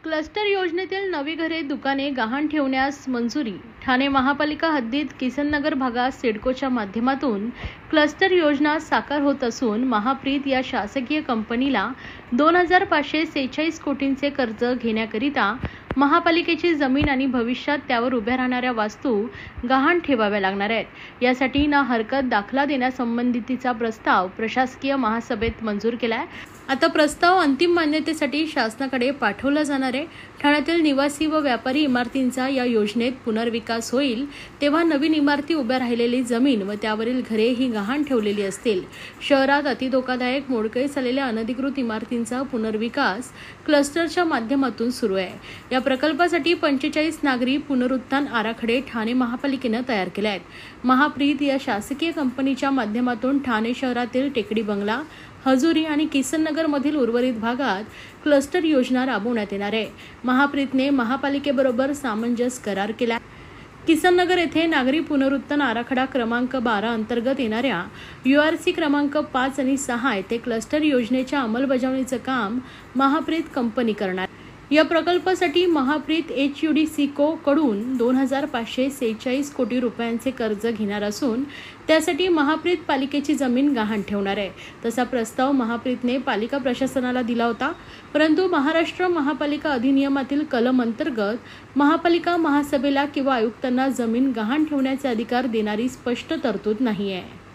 Cluster योजनेतील नवी घरे दुकाने गहाण ठेवण्यास मंजुरी। ठाणे महापालिका हद्दीत किसननगर भागात सिडकोच्या माध्यमातून क्लस्टर योजना साकार होत असून महाप्रीत या शासकीय कंपनीला 2546 कोटींचे कर्ज घेण्याकरिता महापालिकेची जमीन आणि भविष्यात त्यावर उभ्या राहणाऱ्या वास्तू गहाण ठेवाव्या लागणार आहेत। यासाठी ना हरकत दाखला देण्यासंबंधीचा प्रस्ताव प्रशासकीय महासभेत मंजूर केला आहे। आता प्रस्ताव अंतिम मान्यतेसाठी शासनाकडे पाठवला जाणार आहे। ठाण्यातील निवासी व व्यापारी इमारतींचा या योजनेत पुनर्विकास होईल, तेव्हा नवीन इमारती उभ्या राहिलेली जमीन व त्यावरील घरे ही गहाण ठेवलेली असतील। शहरात अतिधोकादायक मोडकळीस आलेल्या अनधिकृत इमारतींचा पुनर्विकास क्लस्टरच्या माध्यमातून सुरू आहे। या प्रकल्पासाठी 45 नागरी पुनरुत्थान आराखडे ठाणे महापालिकेने तयार केले आहेत। महाप्रीत या शासकीय कंपनीच्या माध्यमातून ठाणे शहरातील टेकडी बंगला, हजुरी आणि किसननगर मधील उर्वरित भागात क्लस्टर योजना राबवण्यात येणार आहे। महाप्रीतने महापालिकेबरोबर सामंजस्य करार केला। किसननगर येथे नागरी पुनरुत्थान आराखडा क्रमांक 12 अंतर्गत येणाऱ्या URC क्रमांक 5 आणि 6 येथे क्लस्टर योजनेच्या अंमलबजावणीचे काम महाप्रीत कंपनी करणार। या प्रकल्पासाठी महाप्रीत HUDCO कडून 2546 कोटी रुपयांचे कर्ज घेणार असून त्यासाठी महाप्रीत पालिकेची जमीन गहाण ठेवणार आहे। तसा प्रस्ताव महाप्रीतने पालिका प्रशासनाला दिला होता, परंतु महाराष्ट्र महापालिका अधिनियमातील कलम अंतर्गत महापालिका महासभेला किंवा आयुक्तांना जमीन गहाण ठेवण्याचे अधिकार देणारी स्पष्ट तरतूद नाही आहे।